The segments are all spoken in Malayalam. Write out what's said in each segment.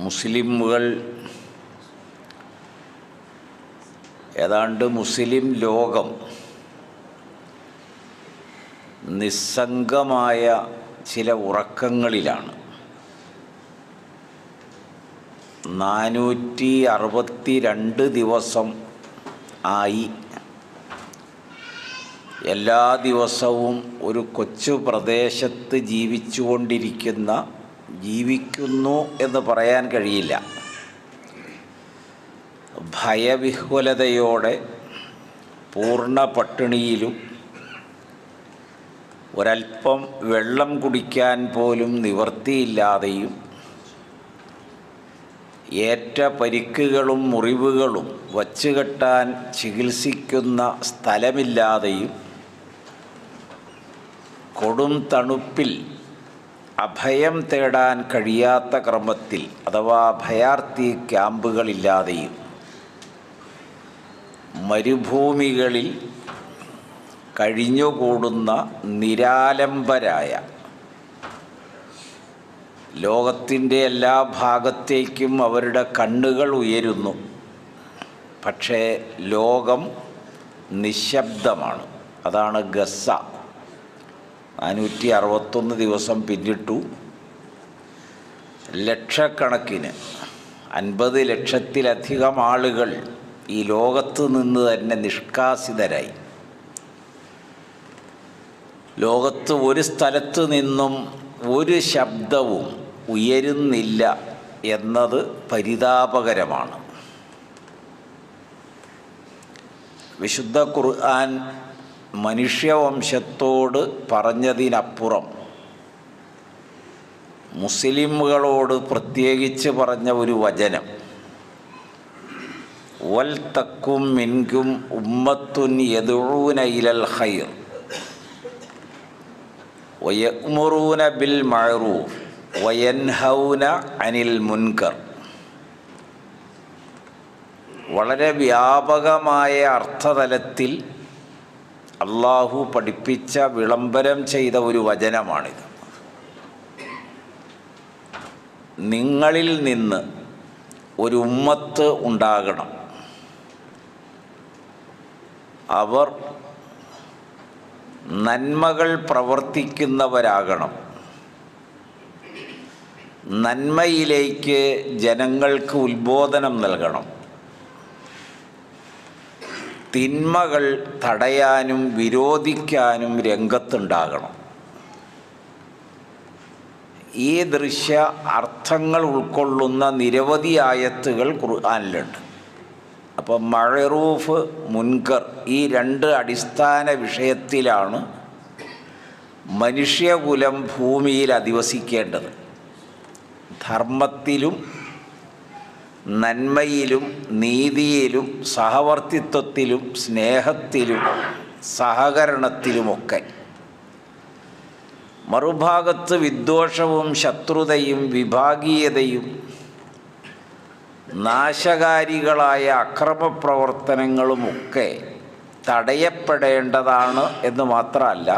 മുസ്ലിമുകൾ ഏതാണ്ട് മുസ്ലിം ലോകം നിസ്സംഗമായ ചില ഉറക്കങ്ങളിലാണ്. 462 ദിവസം ആയി എല്ലാ ദിവസവും ഒരു കൊച്ചു പ്രദേശത്ത് ജീവിക്കുന്നു എന്ന് പറയാൻ കഴിയില്ല. ഭയവിഹ്വലതയോടെ പൂർണ്ണ പട്ടിണിയിലും ഒരൽപ്പം വെള്ളം കുടിക്കാൻ പോലും നിവൃത്തിയില്ലാതെയും ഏറ്റ പരിക്കുകളും മുറിവുകളും വച്ചുകെട്ടാൻ ചികിത്സിക്കുന്ന സ്ഥലമില്ലാതെയും കൊടും തണുപ്പിൽ അഭയം തേടാൻ കഴിയാത്ത ക്രമത്തിൽ അഥവാ അഭയാർത്ഥി ക്യാമ്പുകളില്ലാതെയും മരുഭൂമികളിൽ കഴിഞ്ഞുകൂടുന്ന നിരാലംബരായ ലോകത്തിൻ്റെ എല്ലാ ഭാഗത്തേക്കും അവരുടെ കണ്ണുകൾ ഉയരുന്നു. പക്ഷേ ലോകം നിശബ്ദമാണ്. അതാണ് ഗസ. 461 ദിവസം പിന്നിട്ടു. ലക്ഷക്കണക്കിന് 50 ലക്ഷത്തിലധികം ആളുകൾ ഈ ലോകത്ത് നിന്ന് തന്നെ നിഷ്കാസിതരായി. ലോകത്ത് ഒരു സ്ഥലത്ത് നിന്നും ഒരു ശബ്ദവും ഉയരുന്നില്ല എന്നത് പരിതാപകരമാണ്. വിശുദ്ധ ഖുർആൻ മനുഷ്യവംശത്തോട് പറഞ്ഞതിനപ്പുറം മുസ്ലിമുകളോട് പ്രത്യേകിച്ച് പറഞ്ഞ ഒരു വചനം, വൽ തക്കും മിൻകും ഉമ്മത്തുൻ യദ്ഊന ഇലൽ ഖൈർ വയഅ്മുറൂന ബിൽ മഅറൂഫ് വയൻഹൗന അനിൽ മുൻകർ. വളരെ വ്യാപകമായ അർത്ഥതലത്തിൽ അള്ളാഹു പഠിപ്പിച്ച വിളംബരം ചെയ്ത ഒരു വചനമാണിത്. നിങ്ങളിൽ നിന്ന് ഒരു ഉമ്മത്ത് ഉണ്ടാകണം, അവർ നന്മകൾ പ്രവർത്തിക്കുന്നവരാകണം, നന്മയിലേക്ക് ജനങ്ങൾക്ക് ഉത്ബോധനം നൽകണം, തിന്മകൾ തടയാനും വിരോധിക്കാനും രംഗത്തുണ്ടാകണം. ഈ ദൃശ്യ അർത്ഥങ്ങൾ ഉൾക്കൊള്ളുന്ന നിരവധി ആയത്തുകൾ ഖുർആനിലുണ്ട്. അപ്പോൾ മഅറൂഫ്, മുൻകർ ഈ 2 അടിസ്ഥാന വിഷയത്തിലാണ് മനുഷ്യകുലം ഭൂമിയിൽ അധിവസിക്കേണ്ടത്. ധർമ്മത്തിലും നന്മയിലും നീതിയിലും സഹവർത്തിത്വത്തിലും സ്നേഹത്തിലും സഹകരണത്തിലുമൊക്കെ. മറുഭാഗത്ത് വിദ്വേഷവും ശത്രുതയും വിഭാഗീയതയും നാശകാരികളായ അക്രമപ്രവർത്തനങ്ങളുമൊക്കെ തടയപ്പെടേണ്ടതാണ് എന്ന് മാത്രമല്ല,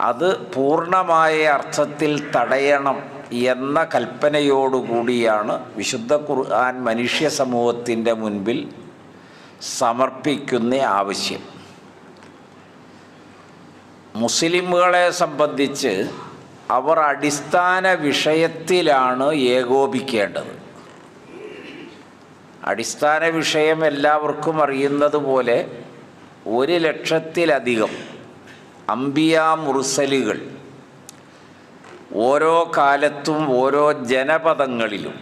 അത് പൂർണ്ണമായ അർത്ഥത്തിൽ തടയണം എന്ന കൽപ്പനയോടുകൂടിയാണ് വിശുദ്ധ ഖുർആൻ മനുഷ്യ സമൂഹത്തിൻ്റെ മുൻപിൽ സമർപ്പിക്കുന്ന ആവശ്യം. മുസ്ലിമുകളെ സംബന്ധിച്ച് അവർ അടിസ്ഥാന വിഷയത്തിലാണ് ഏകോപിക്കേണ്ടത്. അടിസ്ഥാന വിഷയം എല്ലാവർക്കും അറിയുന്നത് പോലെ 1 ലക്ഷത്തിലധികം അംബിയാ മുർസലുകൾ ഓരോ കാലത്തും ഓരോ ജനപദങ്ങളിലും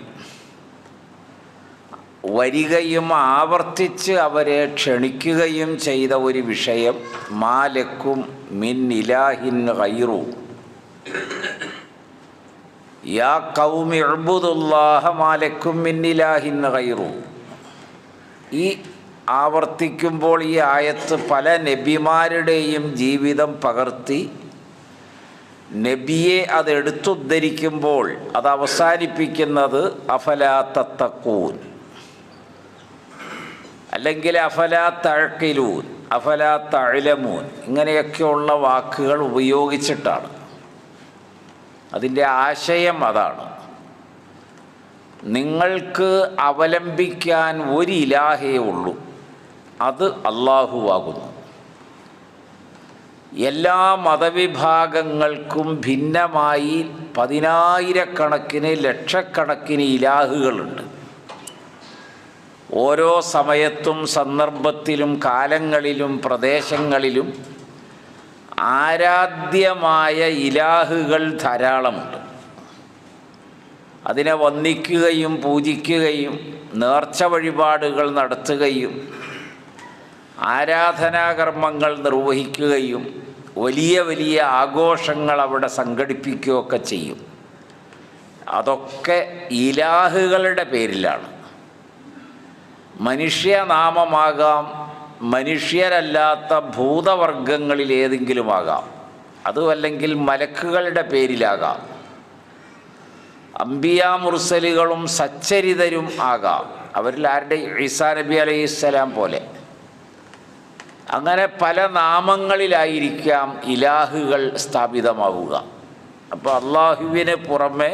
വരികയും ആവർത്തിച്ച് അവരെ ക്ഷണിക്കുകയും ചെയ്ത ഒരു വിഷയം, മാലക്കും മിൻ ഇലാഹിൻ ഗൈറു യാ ഖൗമി ഉഅ്ബുദുല്ലാഹ മാലക്കും മിൻ ഇലാഹിൻ ഗൈറു. ഈ ആവർത്തിക്കുമ്പോൾ ഈ ആയത്ത് പല നബിമാരുടെയും ജീവിതം പകർത്തി നബിയെ അത് എടുത്തുദ്ധരിക്കുമ്പോൾ അത് അവസാനിപ്പിക്കുന്നത് അഫലാ തത്തഖൂൻ, അല്ലെങ്കിൽ അഫലാ തഅഖിലൂൻ, അഫലാ തഅലമൂൻ, ഇങ്ങനെയൊക്കെയുള്ള വാക്കുകൾ ഉപയോഗിച്ചിട്ടാണ്. അതിൻ്റെ ആശയം അതാണ്. നിങ്ങൾക്ക് അവലംബിക്കാൻ ഒരു ഇലാഹേ ഉള്ളൂ, അത് അല്ലാഹുവാകുന്നു. എല്ലാ മതവിഭാഗങ്ങൾക്കും ഭിന്നമായി പതിനായിരക്കണക്കിന് ലക്ഷക്കണക്കിന് ഇലാഹുകളുണ്ട്. ഓരോ സമയത്തും സന്ദർഭത്തിലും കാലങ്ങളിലും പ്രദേശങ്ങളിലും ആരാധ്യമായ ഇലാഹുകൾ ധാരാളമുണ്ട്. അതിനെ വന്ദിക്കുകയും പൂജിക്കുകയും നേർച്ച വഴിപാടുകൾ നടത്തുകയും ആരാധനാകർമ്മങ്ങൾ നിർവഹിക്കുകയും വലിയ വലിയ ആഘോഷങ്ങൾ അവിടെ സംഘടിപ്പിക്കുകയൊക്കെ ചെയ്യും. അതൊക്കെ ഇലാഹുകളുടെ പേരിലാണ്. മനുഷ്യനാമമാകാം, മനുഷ്യരല്ലാത്ത ഭൂതവർഗങ്ങളിൽ ഏതെങ്കിലുമാകാം, അതുമല്ലെങ്കിൽ മലക്കുകളുടെ പേരിലാകാം, അംബിയാ മുർസലുകളും സച്ചരിതരും ആകാം, അവരിൽ ആരുടെ ഈസാ നബി അലൈഹിസ്സലാം പോലെ. അങ്ങനെ പല നാമങ്ങളിലായിരിക്കാം ഇലാഹുകൾ സ്ഥാപിതമാവുക. അപ്പോൾ അള്ളാഹുവിന് പുറമെ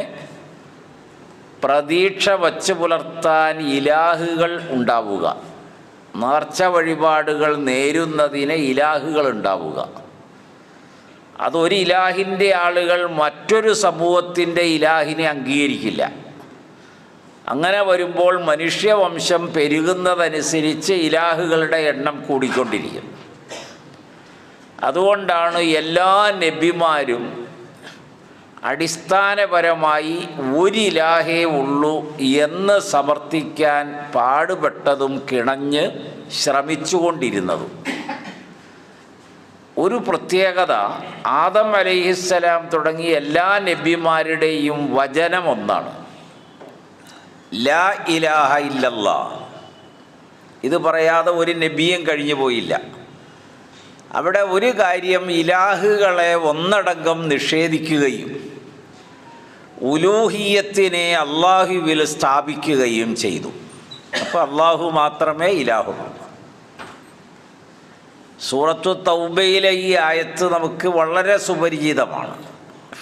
പ്രതീക്ഷ വച്ച് പുലർത്താൻ ഇലാഹുകൾ ഉണ്ടാവുക, നേർച്ച വഴിപാടുകൾ നേരുന്നതിന് ഇലാഹുകൾ ഉണ്ടാവുക. അതൊരു ഇലാഹിൻ്റെ ആളുകൾ മറ്റൊരു സമൂഹത്തിൻ്റെ ഇലാഹിനെ അംഗീകരിക്കില്ല. അങ്ങനെ വരുമ്പോൾ മനുഷ്യവംശം പെരുകുന്നതനുസരിച്ച് ഇലാഹുകളുടെ എണ്ണം കൂടിക്കൊണ്ടിരിക്കും. അതുകൊണ്ടാണ് എല്ലാ നബിമാരും അടിസ്ഥാനപരമായി ഒരു ഇലാഹേ ഉള്ളൂ എന്ന് സമർത്ഥിക്കാൻ പാടുപെട്ടതും കിണഞ്ഞ് ശ്രമിച്ചുകൊണ്ടിരുന്നതും. ഒരു പ്രത്യേകത, ആദം അലൈഹിസ്സലാം തുടങ്ങിയ എല്ലാ നബിമാരുടെയും വചനം ഒന്നാണ്, ലാ ഇലാഹ ഇല്ലല്ലാ. ഇത് പറയാതെ ഒരു നബിയും കഴിഞ്ഞു പോയില്ല. അവിടെ ഒരു കാര്യം, ഇലാഹുകളെ ഒന്നടങ്കം നിഷേധിക്കുകയും ഉലൂഹിയത്തിനെ അള്ളാഹുവിൽ സ്ഥാപിക്കുകയും ചെയ്തു. അപ്പോൾ അള്ളാഹു മാത്രമേ ഇലാഹുള്ളൂ. സൂറത്തു തൗബയിലെ ഈ ആയത്ത് നമുക്ക് വളരെ സുപരിചിതമാണ്.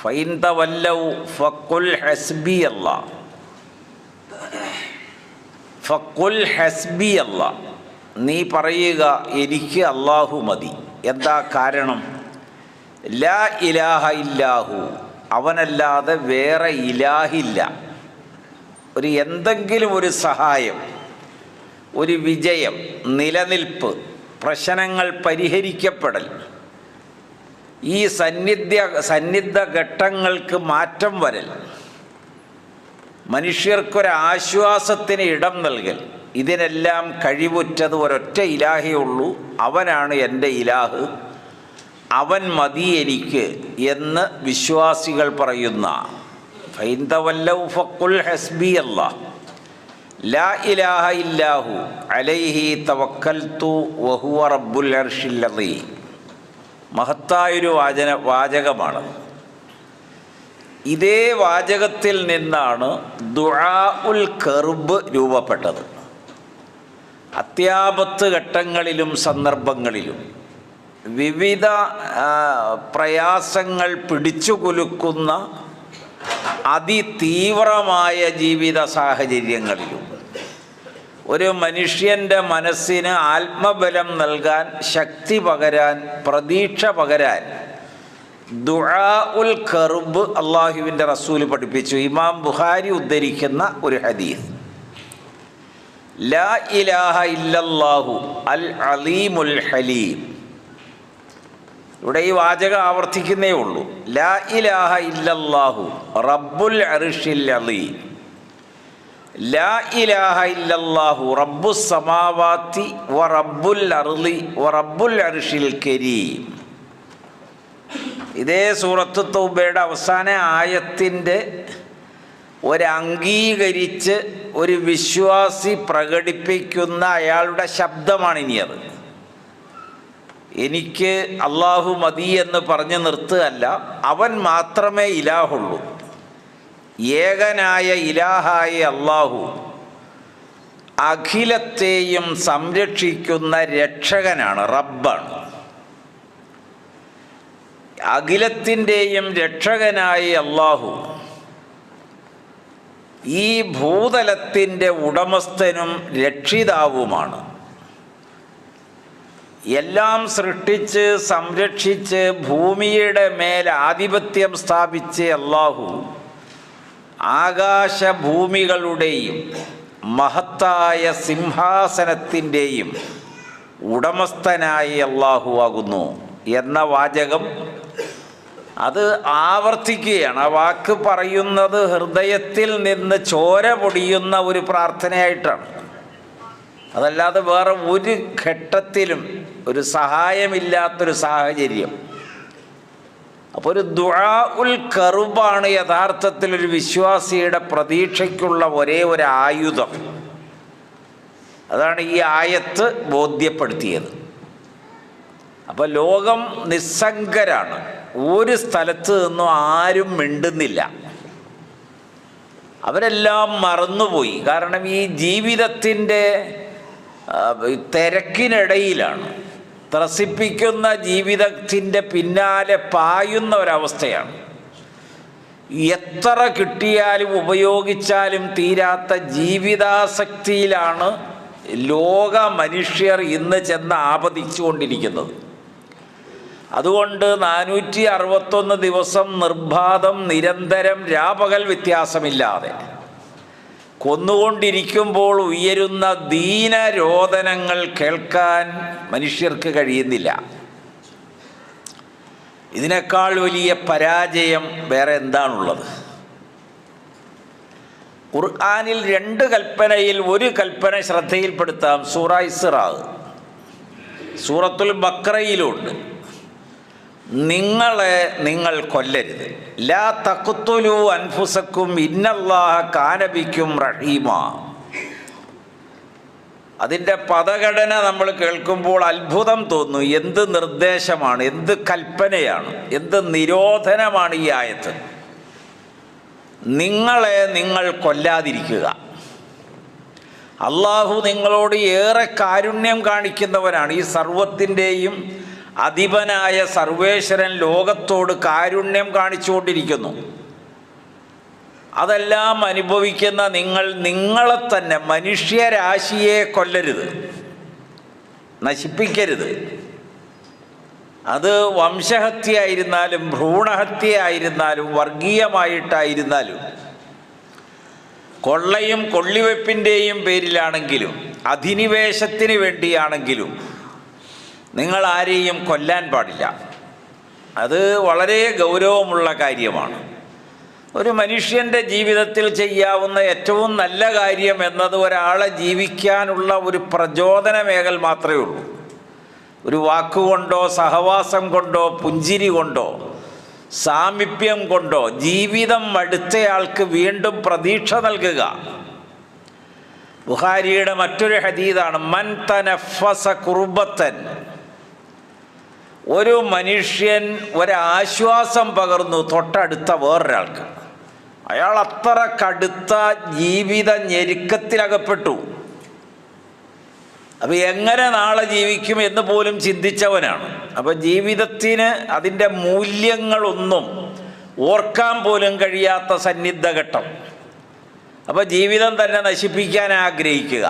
ഫൈൻ തവല്ലൗ ഫഖുൽ ഹസ്ബി അല്ലാഹ്, ഫഖുൽ ഹസ്ബി അല്ലാഹ്, നീ പറയുക എനിക്ക് അള്ളാഹു മതി. എന്താ കാരണം? ലാ ഇലാഹ ഇല്ലാഹു, അവനല്ലാതെ വേറെ ഇലാഹില്ല. ഒരു എന്തെങ്കിലും ഒരു സഹായം, ഒരു വിജയം, നിലനിൽപ്പ്, പ്രശ്നങ്ങൾ പരിഹരിക്കപ്പെടൽ, ഈ സന്നിഗ്ധ ഘട്ടങ്ങൾക്ക് മാറ്റം വരൽ, മനുഷ്യർക്കൊരാശ്വാസത്തിന് ഇടം നൽകൽ, ഇതിനെല്ലാം കഴിവുറ്റത് ഒരൊറ്റ ഇലാഹേ ഉള്ളൂ, അവനാണ് എൻ്റെ ഇലാഹ്, അവൻ മതി എനിക്ക് എന്ന് വിശ്വാസികൾ പറയുന്ന ഫൈൻ തവല്ലൗ ഫഖുൽ ഹസ്ബി അല്ലാഹ് ലാ ഇലാഹ ഇല്ലാഹു അലൈഹി തവക്കൽതു വഹുവ റബ്ബുൽ അർശിൽ അദീം. മഹത്തായൊരു വാചകമാണ്. ഇതേ വാചകത്തിൽ നിന്നാണ് ദുആഉൽ കർബ് രൂപപ്പെട്ടത്. അത്യാപത്ത് ഘട്ടങ്ങളിലും സന്ദർഭങ്ങളിലും വിവിധ പ്രയാസങ്ങൾ പിടിച്ചുകുലുക്കുന്ന അതിതീവ്രമായ ജീവിത സാഹചര്യങ്ങളിലും ഒരു മനുഷ്യൻ്റെ മനസ്സിന് ആത്മബലം നൽകാൻ, ശക്തി പകരാൻ, പ്രതീക്ഷ പകരാൻ ദുആഉൽ കർബ് അള്ളാഹുവിൻ്റെ റസൂൽ പഠിപ്പിച്ചു. ഇമാം ബുഖാരി ഉദ്ധരിക്കുന്ന ഒരു ഹദീസ്, ലാ ഇലാഹ ഇല്ലല്ലാഹു അൽ അലീമുൽ ഹലീം. ഇവിടെ ഈ വാചകം ആവർത്തിക്കുന്നേ ഉള്ളൂ. ലാ ഇലാഹ ഇല്ലല്ലാഹു റബ്ബുൽ അർശിൽ അലീം, ലാ ഇലാഹ ഇല്ലല്ലാഹു റബ്ബുസ് സമാവാതി വ റബ്ബുൽ അർളി വ റബ്ബുൽ അർശിൽ കരീം. ഇതേ സൂറത്ത് തൗബയുടെ അവസാന ആയത്തിൻ്റെ ഒരംഗീകരിച്ച് ഒരു വിശ്വാസി പ്രകടിപ്പിക്കുന്ന അയാളുടെ ശബ്ദമാണ് ഇനി അത്. എനിക്ക് അള്ളാഹു മതി എന്ന് പറഞ്ഞു നിർത്തുകയല്ല, അവൻ മാത്രമേ ഇലാഹുള്ളൂ. ഏകനായ ഇലാഹായ അള്ളാഹു അഖിലത്തെയും സംരക്ഷിക്കുന്ന രക്ഷകനാണ്, റബ്ബാണ്. അഖിലത്തിൻ്റെയും രക്ഷകനായ അള്ളാഹു ഈ ഭൂതലത്തിൻ്റെ ഉടമസ്ഥനും രക്ഷിതാവുമാണ്. എല്ലാം സൃഷ്ടിച്ച് സംരക്ഷിച്ച് ഭൂമിയുടെ മേൽ ആധിപത്യം സ്ഥാപിച്ച് അല്ലാഹു ആകാശഭൂമികളുടെയും മഹത്തായ സിംഹാസനത്തിൻ്റെയും ഉടമസ്ഥനായി അല്ലാഹു ആകുന്നു എന്ന വാചകം അത് ആവർത്തിക്കുകയാണ്. ആ വാക്ക് പറയുന്നത് ഹൃദയത്തിൽ നിന്ന് ചോര പൊടിയുന്ന ഒരു പ്രാർത്ഥനയായിട്ടാണ്. അതല്ലാതെ വേറെ ഒരു ഘട്ടത്തിലും ഒരു സഹായമില്ലാത്തൊരു സാഹചര്യം. അപ്പോൾ ഒരു ദുആ ഉൽ കറുബാണ് യഥാർത്ഥത്തിൽ ഒരു വിശ്വാസിയുടെ പ്രതീക്ഷയ്ക്കുള്ള ഒരേ ഒരു ആയുധം. അതാണ് ഈ ആയത്ത് ബോധ്യപ്പെടുത്തിയത്. അപ്പോൾ ലോകം നിസ്സംഗരാണ്. ഒരു സ്ഥലത്ത് നിന്നും ആരും മിണ്ടുന്നില്ല. അവരെല്ലാം മറന്നുപോയി. കാരണം ഈ ജീവിതത്തിൻ്റെ തിരക്കിനിടയിലാണ്, ത്രസിപ്പിക്കുന്ന ജീവിതത്തിൻ്റെ പിന്നാലെ പായുന്ന ഒരവസ്ഥയാണ്. എത്ര കിട്ടിയാലും ഉപയോഗിച്ചാലും തീരാത്ത ജീവിതാസക്തിയിലാണ് ലോക മനുഷ്യർ ഇന്ന് ചെന്ന് ആപതിച്ചുകൊണ്ടിരിക്കുന്നത്. അതുകൊണ്ട് 461 ദിവസം നിർബാധം നിരന്തരം രാപകൽ വ്യത്യാസമില്ലാതെ കൊന്നുകൊണ്ടിരിക്കുമ്പോൾ ഉയരുന്ന ദീനരോദനങ്ങൾ കേൾക്കാൻ മനുഷ്യർക്ക് കഴിയുന്നില്ല. ഇതിനേക്കാൾ വലിയ പരാജയം വേറെ എന്താണുള്ളത്? ഖുർആനിൽ 2 കൽപ്പനയിൽ ഒരു കൽപ്പന ശ്രദ്ധയിൽപ്പെടുത്താം. സൂറ ഇസ്റാ, സൂറത്തുൽ ബഖറയിലുണ്ട്. നിങ്ങളെ നിങ്ങൾ കൊല്ലരുത്. ലാ തഖ്തുലു അൻഫുസക്കും ഇന്നല്ലാഹ കാന ബിക്കും റഹീമ. അതിൻ്റെ പദഘടന നമ്മൾ കേൾക്കുമ്പോൾ അത്ഭുതം തോന്നും. എന്ത് നിർദ്ദേശമാണ്, എന്ത് കൽപ്പനയാണ്, എന്ത് നിരോധനമാണ് ഈ ആയത്ത്. നിങ്ങളെ നിങ്ങൾ കൊല്ലാതിരിക്കുക. അള്ളാഹു നിങ്ങളോട് ഏറെ കാരുണ്യം കാണിക്കുന്നവനാണ്. ഈ സർവത്തിൻ്റെയും അധിപനായ സർവേശ്വരൻ ലോകത്തോട് കാരുണ്യം കാണിച്ചുകൊണ്ടിരിക്കുന്നു. അതെല്ലാം അനുഭവിക്കുന്ന നിങ്ങൾ നിങ്ങളെ തന്നെ, മനുഷ്യരാശിയെ കൊല്ലരുത്, നശിപ്പിക്കരുത്. അത് വംശഹത്യയായിരുന്നാലും ഭ്രൂണഹത്യയായിരുന്നാലും വർഗീയമായിട്ടായിരുന്നാലും കൊള്ളയും കൊള്ളിവെപ്പിൻ്റെയും പേരിലാണെങ്കിലും അധിനിവേശത്തിന് വേണ്ടിയാണെങ്കിലും നിങ്ങൾ ആരെയും കൊല്ലാൻ പാടില്ല. അത് വളരെ ഗൗരവമുള്ള കാര്യമാണ്. ഒരു മനുഷ്യൻ്റെ ജീവിതത്തിൽ ചെയ്യാവുന്ന ഏറ്റവും നല്ല കാര്യം എന്നത് ഒരാളെ ജീവിക്കാനുള്ള ഒരു പ്രചോദനമേകൽ മാത്രമേ ഉള്ളൂ. ഒരു വാക്കുകൊണ്ടോ സഹവാസം കൊണ്ടോ പുഞ്ചിരി കൊണ്ടോ സാമീപ്യം കൊണ്ടോ ജീവിതം മടുത്തയാൾക്ക് വീണ്ടും പ്രതീക്ഷ നൽകുക. ബുഖാരിയുടെ മറ്റൊരു ഹദീസാണ്, മൻ തനഫസ കുർബത്തൻ. ഒരു മനുഷ്യൻ ഒരാശ്വാസം പകർന്നു തൊട്ടടുത്ത വേറൊരാൾക്ക്. അയാൾ അത്ര കടുത്ത ജീവിത ഞെരുക്കത്തിലകപ്പെട്ടു. അപ്പോൾ എങ്ങനെ നാളെ ജീവിക്കും എന്ന് പോലും ചിന്തിച്ചവനാണ്. അപ്പോൾ ജീവിതത്തിന് അതിൻ്റെ മൂല്യങ്ങളൊന്നും ഓർക്കാൻ പോലും കഴിയാത്ത സന്നിഗ്ധഘട്ടം. അപ്പോൾ ജീവിതം തന്നെ നശിപ്പിക്കാൻ ആഗ്രഹിക്കുക.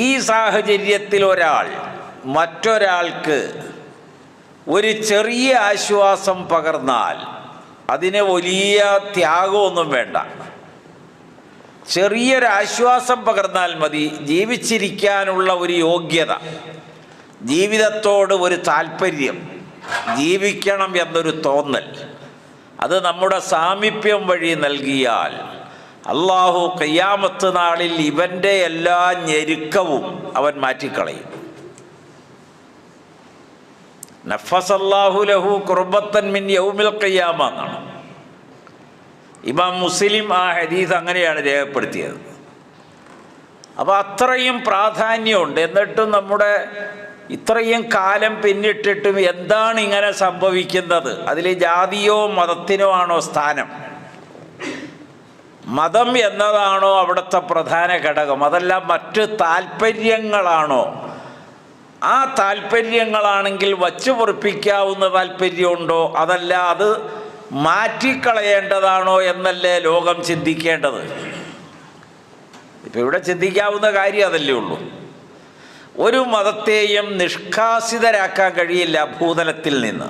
ഈ സാഹചര്യത്തിൽ ഒരാൾ മറ്റൊരാൾക്ക് ഒരു ചെറിയ ആശ്വാസം പകർന്നാൽ അതിന് വലിയ ത്യാഗമൊന്നും വേണ്ട. ചെറിയൊരാശ്വാസം പകർന്നാൽ മതി. ജീവിച്ചിരിക്കാനുള്ള ഒരു യോഗ്യത, ജീവിതത്തോട് ഒരു താല്പര്യം, ജീവിക്കണം എന്നൊരു തോന്നൽ, അത് നമ്മുടെ സാമീപ്യം വഴി നൽകിയാൽ അള്ളാഹു ഖിയാമത്ത് നാളിൽ ഇവൻ്റെ എല്ലാ ഞെരുക്കവും അവൻ മാറ്റിക്കളയും. നഫസല്ലാഹു ലഹു ഖുർബത്തൻ മിൻ യൗമിൽ ഖിയാമ എന്നാണ്. ഇമാം മുസ്ലിം ആ ഹദീസ് അങ്ങനെയാണ് രേഖപ്പെടുത്തിയത്. അപ്പോൾ അത്രയും പ്രാധാന്യമുണ്ട്. എന്നിട്ടും നമ്മുടെ ഇത്രയും കാലം പിന്നിട്ടിട്ടും എന്താണ് ഇങ്ങനെ സംഭവിക്കുന്നത്? അതിൽ ജാതിയോ മതത്തിനോ ആണോ സ്ഥാനം? മതം എന്നതാണോ അവിടുത്തെ പ്രധാന ഘടകം? അതല്ല മറ്റ് താല്പര്യങ്ങളാണോ? ആ താല്പര്യങ്ങളാണെങ്കിൽ വച്ചു പൊറിപ്പിക്കാവുന്ന താല്പര്യമുണ്ടോ? അതല്ല അത് മാറ്റിക്കളയേണ്ടതാണോ എന്നല്ലേ ലോകം ചിന്തിക്കേണ്ടത്? ഇപ്പം ഇവിടെ ചിന്തിക്കാവുന്ന കാര്യം അതല്ലേ ഉള്ളൂ. ഒരു മതത്തെയും നിഷ്കാസിതരാക്കാൻ കഴിയില്ല ഭൂതലത്തിൽ നിന്ന്.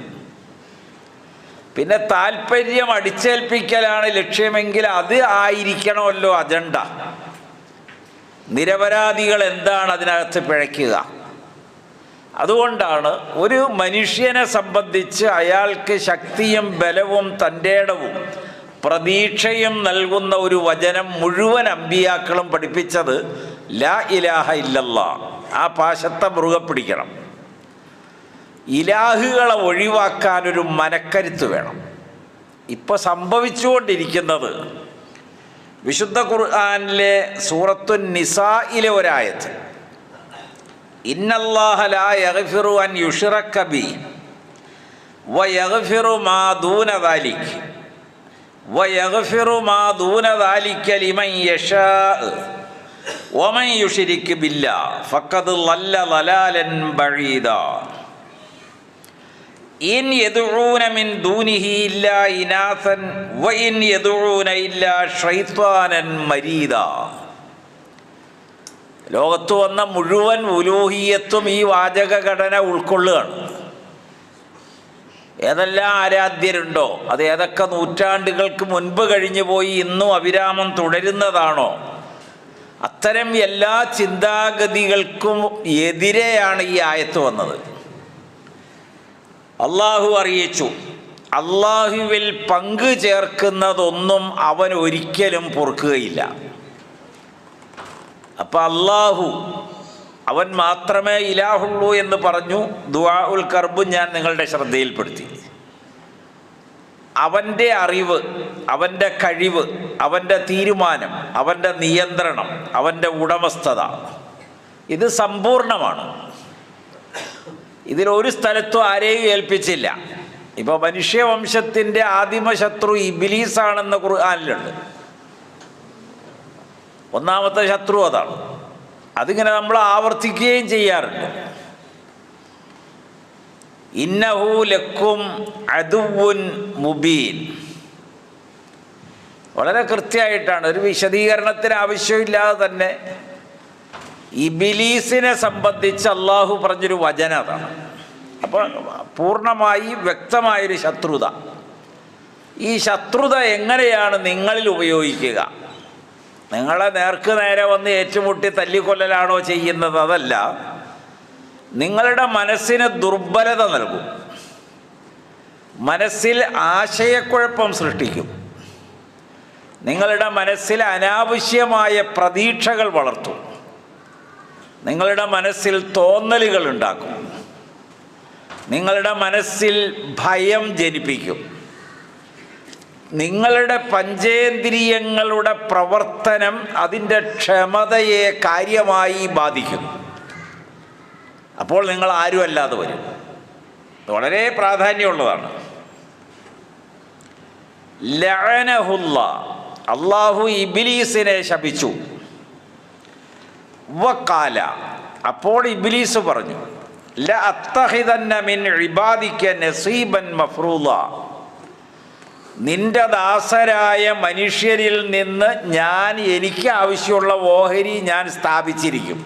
പിന്നെ താല്പര്യം അടിച്ചേൽപ്പിക്കലാണ് ലക്ഷ്യമെങ്കിൽ അത് ആയിരിക്കണമല്ലോ അജണ്ട. നിരപരാധികൾ എന്താണ് അതിനകത്ത് പിഴയ്ക്കുക? അതുകൊണ്ടാണ് ഒരു മനുഷ്യനെ സംബന്ധിച്ച് അയാൾക്ക് ശക്തിയും ബലവും തൻ്റെടവും പ്രതീക്ഷയും നൽകുന്ന ഒരു വചനം മുഴുവൻ അമ്പിയാക്കളും പഠിപ്പിച്ചത് ലാ ഇലാഹ ഇല്ലല്ലാ. ആ പാശത്തെ മുറുകെ പിടിക്കണം. ഇലാഹുകളെ ഒഴിവാക്കാനൊരു മനക്കരുത്ത് വേണം. ഇപ്പോൾ സംഭവിച്ചുകൊണ്ടിരിക്കുന്നത് വിശുദ്ധ ഖുർആനിലെ സൂറത്തുൻ നിസായിലെ ഒരായത്ത്, ഇന്നല്ലാഹ ലാ യഗ്ഫിറു അൻ യുശ്റക ബിഹി വയഗ്ഫിറു മാ ദൂന ദാലിക വയഗ്ഫിറു മാ ദൂന ദാലിക ലിമൻ യശാ വമൻ യുശ്രിക് ബില്ലാഹ് ഫഖദ് ളല്ല ളലാലൻ ബഈദാ ഇൻ യദഊന മിൻ ദൂനിഹി ഇല്ലാ ഇനാസൻ വഇൻ യദഊന ഇല്ലാ ശൈത്വാനൻ മരീദാ. ലോകത്ത് വന്ന മുഴുവൻ ഉലൂഹിയത്തും ഈ വാചക ഘടന ഉൾക്കൊള്ളുകയാണ്. ഏതെല്ലാം ആരാധ്യരുണ്ടോ, അത് ഏതൊക്കെ നൂറ്റാണ്ടുകൾക്ക് മുൻപ് കഴിഞ്ഞു പോയി ഇന്നും അവിരാമം തുടരുന്നതാണോ, അത്തരം എല്ലാ ചിന്താഗതികൾക്കും എതിരെയാണ് ഈ ആയത്ത് വന്നത്. അള്ളാഹു അറിയിച്ചു, അള്ളാഹുവിൽ പങ്കു ചേർക്കുന്നതൊന്നും അവൻ ഒരിക്കലും പൊറുക്കുകയില്ല. അപ്പം അള്ളാഹു അവൻ മാത്രമേ ഇലാഹുള്ളൂ എന്ന് പറഞ്ഞു. ദുആഉൽ കർബ് ഞാൻ നിങ്ങളുടെ ശ്രദ്ധയിൽപ്പെടുത്തി. അവൻ്റെ അറിവ്, അവൻ്റെ കഴിവ്, അവൻ്റെ തീരുമാനം, അവൻ്റെ നിയന്ത്രണം, അവൻ്റെ ഉടമസ്ഥത, ഇത് സമ്പൂർണ്ണമാണ്. ഇതിലൊരു സ്ഥലത്തും ആരെയും ഏൽപ്പിച്ചില്ല. ഇപ്പോൾ മനുഷ്യവംശത്തിൻ്റെ ആദിമശത്രു ഇബ്ലീസാണെന്ന് ഖുർആനിലുണ്ട്. ഒന്നാമത്തെ ശത്രു അതാണ്. അതിങ്ങനെ നമ്മൾ ആവർത്തിക്കുകയും ചെയ്യാറുണ്ട്. ഇന്നഹു ലക്കും അദുവ്വുൻ മുബീൻ. വളരെ കൃത്യമായിട്ടാണ്, ഒരു വിശദീകരണത്തിന് ആവശ്യമില്ലാതെ തന്നെ ഇബ്ലീസിനെ സംബന്ധിച്ച് അള്ളാഹു പറഞ്ഞൊരു വചനം അതാണ്. അപ്പോൾ പൂർണ്ണമായി വ്യക്തമായൊരു ശത്രുത. ഈ ശത്രുത എങ്ങനെയാണ് നിങ്ങളിൽ ഉപയോഗിക്കുക? നിങ്ങളെ നേർക്ക് നേരെ വന്ന് ഏറ്റുമുട്ടി തല്ലിക്കൊല്ലലാണോ ചെയ്യുന്നത്? അതല്ല, നിങ്ങളുടെ മനസ്സിന് ദുർബലത നൽകും, മനസ്സിൽ ആശയക്കുഴപ്പം സൃഷ്ടിക്കും, നിങ്ങളുടെ മനസ്സിൽ അനാവശ്യമായ പ്രതീക്ഷകൾ വളർത്തും, നിങ്ങളുടെ മനസ്സിൽ തോന്നലുകൾ ഉണ്ടാക്കും, നിങ്ങളുടെ മനസ്സിൽ ഭയം ജനിപ്പിക്കും, നിങ്ങളുടെ പഞ്ചേന്ദ്രിയങ്ങളുടെ പ്രവർത്തനം അതിൻ്റെ ക്ഷമതയെ കാര്യമായി ബാധിക്കും. അപ്പോൾ നിങ്ങൾ ആരും അല്ലാതെ വരും. വളരെ പ്രാധാന്യമുള്ളതാണ്. ലഅനഹുല്ലാ, അള്ളാഹു ഇബ്ലീസിനെ ശപിച്ചു. വഖാല, അപ്പോൾ ഇബ്ലീസ് പറഞ്ഞു, ലഅത്തഖിദന്ന മിൻ ഇബാദിക നസീബൻ മഫ്റൂള, നിന്റെ ദാസരായ മനുഷ്യരിൽ നിന്ന് ഞാൻ എനിക്ക് ആവശ്യമുള്ള ഓഹരി ഞാൻ സ്ഥാപിച്ചിരിക്കും.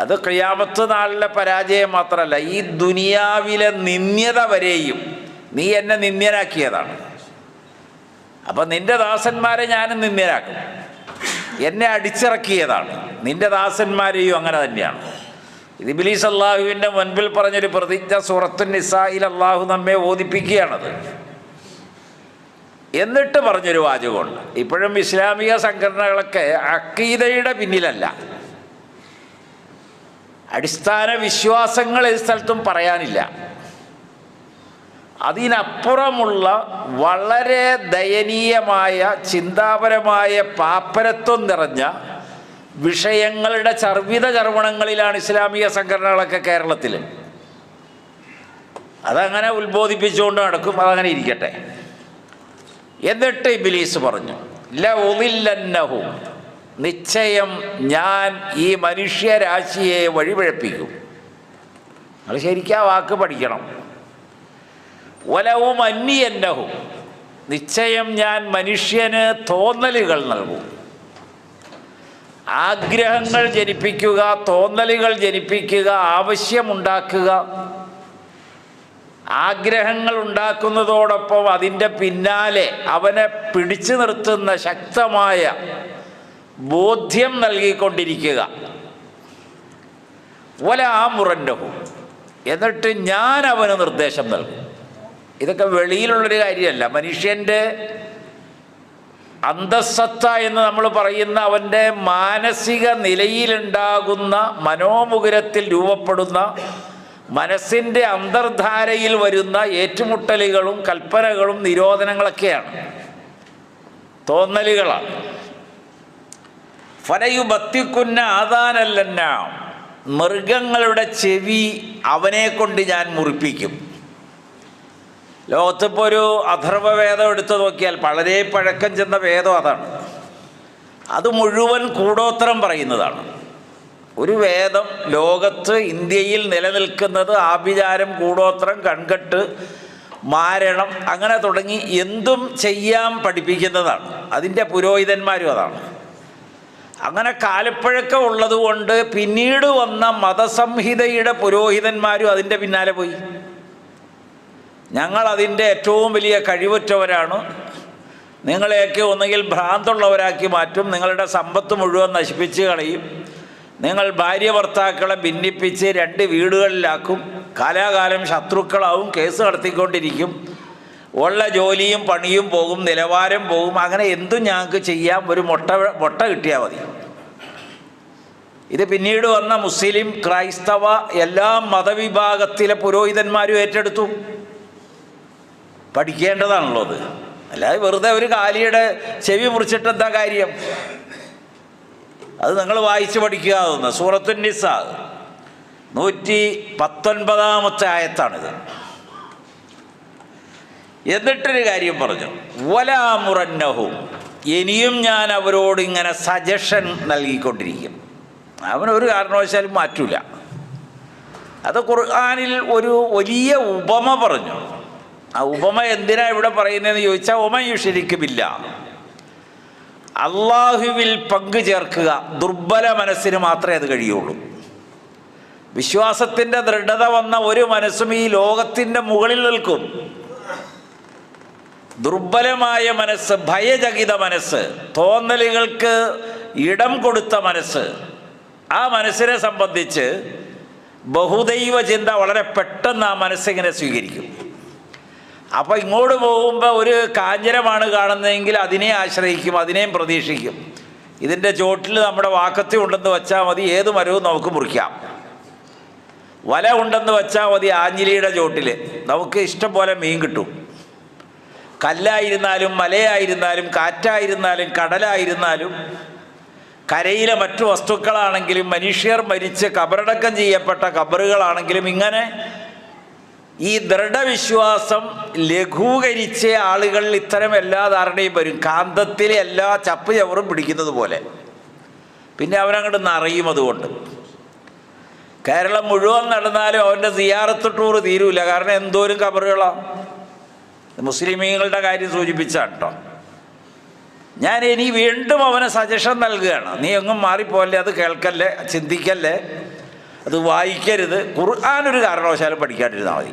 അത് ഖിയാമത്ത് നാളിലെ പരാജയം മാത്രമല്ല, ഈ ദുനിയാവിലെ നിന്ദ്യത വരെയും നീ എന്നെ നിന്ദ്യനാക്കിയതാണ്. അപ്പം നിന്റെ ദാസന്മാരെ ഞാനും നിന്ദ്യനാക്കും. എന്നെ അടിച്ചിറക്കിയതാണ്, നിന്റെ ദാസന്മാരെയും അങ്ങനെ തന്നെയാണ്. ഇത് ഇബ്ലീസ് അള്ളാഹുവിൻ്റെ മുൻപിൽ പറഞ്ഞൊരു പ്രതിജ്ഞ സൂറത്തുൻ നിസായിൽ അള്ളാഹു നമ്മെ ഓദിപ്പിക്കുകയാണത്. എന്നിട്ട് പറഞ്ഞൊരു വാചകമുണ്ട്. ഇപ്പോഴും ഇസ്ലാമിക സംഘടനകളൊക്കെ അഖീദയുടെ പിന്നിലല്ല, അടിസ്ഥാന വിശ്വാസങ്ങൾ ഏത് സ്ഥലത്തും പറയാനില്ല. അതിനപ്പുറമുള്ള വളരെ ദയനീയമായ ചിന്താപരമായ പാപ്പരത്വം നിറഞ്ഞ വിഷയങ്ങളുടെ ചർവിത ചർവണങ്ങളിലാണ് ഇസ്ലാമിക സംഘടനകളൊക്കെ കേരളത്തിൽ. അതങ്ങനെ ഉത്ബോധിപ്പിച്ചുകൊണ്ട് നടക്കും, അതങ്ങനെ ഇരിക്കട്ടെ. എന്നിട്ട് ഇബ്ലീസ് പറഞ്ഞു, ലഉദില്ലന്നഹും, നിശ്ചയം ഞാൻ ഈ മനുഷ്യരാശിയെ വഴിപിഴപ്പിക്കും. അത് ശരിക്കും ആ വാക്ക് പഠിക്കണം. വലവും അന്യന്നഹും, നിശ്ചയം ഞാൻ മനുഷ്യന് തോന്നലുകൾ നൽകും. ആഗ്രഹങ്ങൾ ജനിപ്പിക്കുക, തോന്നലുകൾ ജനിപ്പിക്കുക, ആവശ്യമുണ്ടാക്കുക. ആഗ്രഹങ്ങൾ ഉണ്ടാക്കുന്നതോടൊപ്പം അതിൻ്റെ പിന്നാലെ അവനെ പിടിച്ചു നിർത്തുന്ന ശക്തമായ ബോധ്യം നൽകിക്കൊണ്ടിരിക്കുക. വലാമുറന്നഹും, എന്നിട്ട് ഞാൻ അവന് നിർദ്ദേശം നൽകും. ഇതൊക്കെ വെളിയിലുള്ളൊരു കാര്യമല്ല. മനുഷ്യൻ്റെ അന്തസ്സത്ത എന്ന് നമ്മൾ പറയുന്ന അവൻ്റെ മാനസിക നിലയിലുണ്ടാകുന്ന, മനോമുകുരത്തിൽ രൂപപ്പെടുന്ന, മനസ്സിൻ്റെ അന്തർധാരയിൽ വരുന്ന ഏറ്റുമുട്ടലുകളും കൽപ്പനകളും നിരോധനങ്ങളൊക്കെയാണ്, തോന്നലുകളാണ്. ഫലയുബത്തിക്കുന്ന ആദാനല്ലന്ന, മൃഗങ്ങളുടെ ചെവി അവനെ കൊണ്ട് ഞാൻ മുറിപ്പിക്കും. ലോകത്തിപ്പോൾ ഒരു അഥർവവേദം എടുത്തു നോക്കിയാൽ വളരെ പഴക്കം ചെന്ന വേദം അതാണ്. അത് മുഴുവൻ കൂടോത്രം പറയുന്നതാണ്. ഒരു വേദം ലോകത്ത് ഇന്ത്യയിൽ നിലനിൽക്കുന്നത് ആഭിചാരം, കൂടോത്രം, കൺകെട്ട്, മാരണം, അങ്ങനെ തുടങ്ങി എന്തും ചെയ്യാൻ പഠിപ്പിക്കുന്നതാണ്. അതിൻ്റെ പുരോഹിതന്മാരും അതാണ്. അങ്ങനെ കാലപ്പഴക്കം ഉള്ളതുകൊണ്ട് പിന്നീട് വന്ന മതസംഹിതയുടെ പുരോഹിതന്മാരും അതിൻ്റെ പിന്നാലെ പോയി. ഞങ്ങൾ അതിൻ്റെ ഏറ്റവും വലിയ കഴിവുറ്റവരാണ്, നിങ്ങളെയൊക്കെ ഒന്നുകിൽ ഭ്രാന്തുള്ളവരാക്കി മാറ്റും, നിങ്ങളുടെ സമ്പത്ത് മുഴുവൻ നശിപ്പിച്ച് കളയും, നിങ്ങൾ ഭാര്യ ഭർത്താക്കളെ ഭിന്നിപ്പിച്ച് 2 വീടുകളിലാക്കും, കാലാകാലം ശത്രുക്കളാവും, കേസ് നടത്തിക്കൊണ്ടിരിക്കും, ഉള്ള ജോലിയും പണിയും പോകും, നിലവാരം പോകും, അങ്ങനെ എന്തും ഞങ്ങൾക്ക് ചെയ്യാം, ഒരു മുട്ട കിട്ടിയാൽ മതി. ഇത് പിന്നീട് വന്ന മുസ്ലിം, ക്രൈസ്തവ എല്ലാ മതവിഭാഗത്തിലെ പുരോഹിതന്മാരും ഏറ്റെടുത്തു. പഠിക്കേണ്ടതാണല്ലോ അത്. അല്ലാതെ വെറുതെ ഒരു കാലിയുടെ ചെവി മുറിച്ചിട്ട് എന്താ കാര്യം? അത് നിങ്ങൾ വായിച്ച് പഠിക്കുക. തോന്നുന്നു സൂറത്തുൻ നിസാ 119 ആയത്താണിത്. എന്നിട്ടൊരു കാര്യം പറഞ്ഞു, വലാമുറന്നഹും, ഇനിയും ഞാൻ അവരോട് ഇങ്ങനെ സജഷൻ നൽകിക്കൊണ്ടിരിക്കും. അവനൊരു കാരണവശാലും മാറ്റൂല. അത് ഖുർആനിൽ ഒരു വലിയ ഉപമ പറഞ്ഞു. ആ ഉപമ എന്തിനാ ഇവിടെ പറയുന്നതെന്ന് ചോദിച്ചാൽ, ഒമൻ യുശ്രിക് ബില്ലാഹ്, അള്ളാഹുവിൽ പങ്കു ചേർക്കുക, ദുർബല മനസ്സിന് മാത്രമേ അത് കഴിയുള്ളൂ. വിശ്വാസത്തിൻ്റെ ദൃഢത വന്ന ഒരു മനസ്സും ഈ ലോകത്തിൻ്റെ മുകളിൽ നിൽക്കും. ദുർബലമായ മനസ്സ്, ഭയചകിത മനസ്സ്, തോന്നലുകൾക്ക് ഇടം കൊടുത്ത മനസ്സ്, ആ മനസ്സിനെ സംബന്ധിച്ച് ബഹുദൈവ ചിന്ത വളരെ പെട്ടെന്ന് ആ മനസ്സിങ്ങനെ സ്വീകരിക്കും. അപ്പോൾ ഇങ്ങോട്ട് പോകുമ്പോൾ ഒരു കാഞ്ഞിരമാണ് കാണുന്നതെങ്കിൽ അതിനെ ആശ്രയിക്കും, അതിനെയും പ്രതീക്ഷിക്കും. ഇതിൻ്റെ ചോട്ടിൽ നമ്മുടെ വാക്കത്തി ഉണ്ടെന്ന് വെച്ചാൽ മതി, ഏത് മരവും നമുക്ക് മുറിക്കാം. വല ഉണ്ടെന്ന് വെച്ചാൽ മതി, ആഞ്ഞിലിയുടെ ചോട്ടിൽ നമുക്ക് ഇഷ്ടം പോലെ മീൻ കിട്ടും. കല്ലായിരുന്നാലും മലയായിരുന്നാലും കാറ്റായിരുന്നാലും കടലായിരുന്നാലും കരയിലെ മറ്റു വസ്തുക്കളാണെങ്കിലും മനുഷ്യർ മരിച്ച് കബറടക്കം ചെയ്യപ്പെട്ട കബറുകളാണെങ്കിലും, ഇങ്ങനെ ഈ ദൃഢവിശ്വാസം ലഘൂകരിച്ച ആളുകളിൽ ഇത്തരം എല്ലാ ധാരണയും വരും. കാന്തത്തിലെ എല്ലാ ചപ്പ് ചവറും പിടിക്കുന്നത് പോലെ. പിന്നെ അവനങ്ങോട്ട് നിറയും. അതുകൊണ്ട് കേരളം മുഴുവൻ നടന്നാലും അവൻ്റെ സിയാറത്ത് ടൂർ തീരൂല. കാരണം എന്തോരം കബറുകളാണ്. മുസ്ലിമീങ്ങളുടെ കാര്യം സൂചിപ്പിച്ചാണ് കേട്ടോ. ഞാൻ ഇനി വീണ്ടും അവനെ സജഷൻ നൽകുകയാണ്, നീ എങ്ങും മാറിപ്പോല്ലേ, അത് കേൾക്കല്ലേ, ചിന്തിക്കല്ലേ, അത് വായിക്കരുത്. ഖുർആൻ ഒരു കാരണവശാലും പഠിക്കാണ്ടിരുന്നാൽ മതി.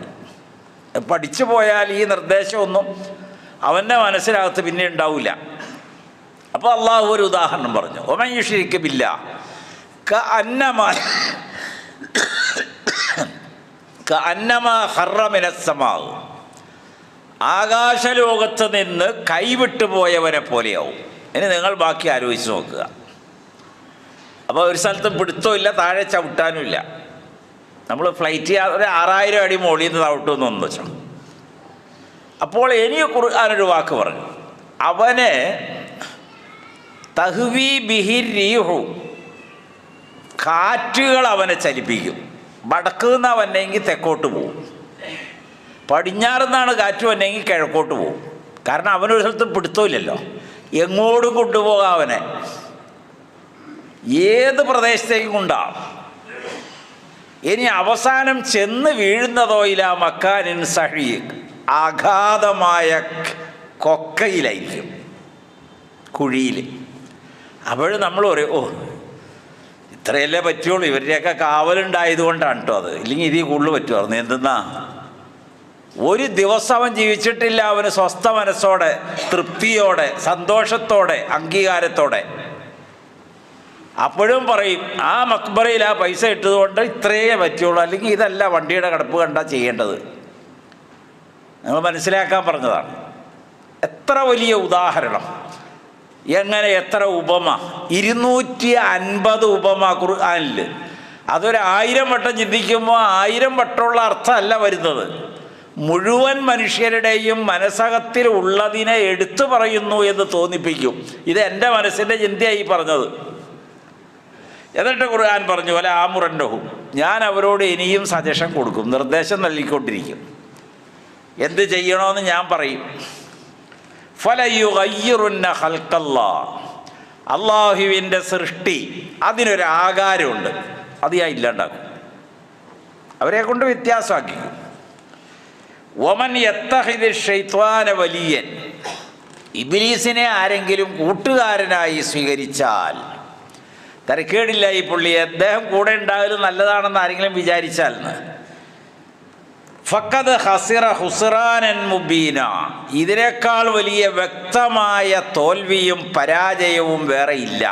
പഠിച്ചു പോയാൽ ഈ നിർദ്ദേശമൊന്നും അവൻ്റെ മനസ്സിനകത്ത് പിന്നെ ഉണ്ടാവില്ല. അപ്പോൾ അള്ളാഹു ഒരു ഉദാഹരണം പറഞ്ഞു, ഒമൻ യുശ്രിക് ബില്ലാഹ് കഅന്നമാ ഖറ മിനസ്സമാഉ, ആകാശലോകത്ത് നിന്ന് കൈവിട്ടു പോയവനെ പോലെയാവും. ഇനി നിങ്ങൾ ബാക്കി ആലോചിച്ച് നോക്കുക. അപ്പോൾ ഒരു സ്ഥലത്തും പിടുത്തമില്ല, താഴെ ചവിട്ടാനുമില്ല. നമ്മൾ ഫ്ലൈറ്റ് ഒരു 6000 അടി മുകളിൽ നിന്ന് ചവിട്ടുമെന്നൊന്ന് വെച്ചോ. അപ്പോൾ ഇനി ഖുർആനൊരു വാക്ക് പറഞ്ഞു, അവനെ തഹ്വി ബിഹിർ റീഹു, കാറ്റുകൾ അവനെ ചലിപ്പിക്കും. വടക്ക് നിന്ന് വന്നെങ്കിൽ തെക്കോട്ട് പോവും, പടിഞ്ഞാറുനിന്നാണ് കാറ്റ് വന്നെങ്കിൽ കിഴക്കോട്ട് പോവും. കാരണം അവനൊരു സ്ഥലത്ത് പിടുത്തമില്ലല്ലോ, എങ്ങോട്ടും കൊണ്ടുപോകാം അവനെ, ഏത് പ്രദേശത്തേക്കും കൊണ്ടാവും. ഇനി അവസാനം ചെന്ന് വീഴുന്നതോ ഇല മക്കാനിൻ സഹീഖ്, അഗാധമായ കൊക്കയിലായിരിക്കും, കുഴിയിൽ. അപ്പോൾ നമ്മൾ പറയും, ഓ ഇത്രയല്ലേ പറ്റുള്ളൂ, ഇവരുടെയൊക്കെ കാവലുണ്ടായത് കൊണ്ടാണ് കേട്ടോ അത്, ഇല്ലെങ്കിൽ ഇതിൽ കൂടുതൽ പറ്റുമായിരുന്നു. എന്തെന്നാ, ഒരു ദിവസം അവൻ ജീവിച്ചിട്ടില്ല അവന് സ്വസ്ഥ മനസ്സോടെ, തൃപ്തിയോടെ, സന്തോഷത്തോടെ, അംഗീകാരത്തോടെ. അപ്പോഴും പറയും ആ മക്ബറയിൽ ആ പൈസ ഇട്ടതുകൊണ്ട് ഇത്രയേ പറ്റുള്ളൂ, അല്ലെങ്കിൽ ഇതല്ല വണ്ടിയുടെ കിടപ്പ് കണ്ടാൽ ചെയ്യേണ്ടത്. നിങ്ങൾ മനസ്സിലാക്കാൻ പറഞ്ഞതാണ്. എത്ര വലിയ ഉദാഹരണം, എങ്ങനെ എത്ര ഉപമ, 250 ഉപമ ഖുർആനിൽ. അതൊരു 1000 വട്ടം ചിന്തിക്കുമ്പോൾ 1000 വട്ടമുള്ള അർത്ഥമല്ല വരുന്നത്, മുഴുവൻ മനുഷ്യരുടെയും മനസ്സകത്തിൽ ഉള്ളതിനെ എടുത്തു പറയുന്നു എന്ന് തോന്നിപ്പിക്കും. ഇത് എൻ്റെ മനസ്സിൻ്റെ ചിന്തയായി പറഞ്ഞത്. എന്നിട്ട് ഖുർആൻ പറഞ്ഞു, വല ആമുറന്നഹും, ഞാൻ അവരോട് ഇനിയും സജഷൻ കൊടുക്കും, നിർദ്ദേശം നൽകിക്കൊണ്ടിരിക്കും. എന്ത് ചെയ്യണമെന്ന് ഞാൻ പറയും. ഫലയുഗയ്യിറുന്ന ഖൽഖല്ലാഹ്, അള്ളാഹുവിൻ്റെ സൃഷ്ടി അതിനൊരു ആകാരമുണ്ട്, അത് ഞാൻ ഇല്ലാണ്ടാക്കും, അവരെ കൊണ്ട് വ്യത്യാസമാക്കിക്കും. വമൻ യത്തഖിദ് ശൈത്വാന വലിയൻ, ഇബ്ലീസിനെ ആരെങ്കിലും കൂട്ടുകാരനായി സ്വീകരിച്ചാൽ, തരക്കേടില്ല ഈ പുള്ളി, അദ്ദേഹം കൂടെ ഉണ്ടായാലും നല്ലതാണെന്ന് ആരെങ്കിലും വിചാരിച്ചാൽ, ഫഖദ് ഖസിറ ഖുസ്റാനൻ മുബീന, ഇതിനേക്കാൾ വലിയ വ്യക്തമായ തോൽവിയും പരാജയവും വേറെ ഇല്ല.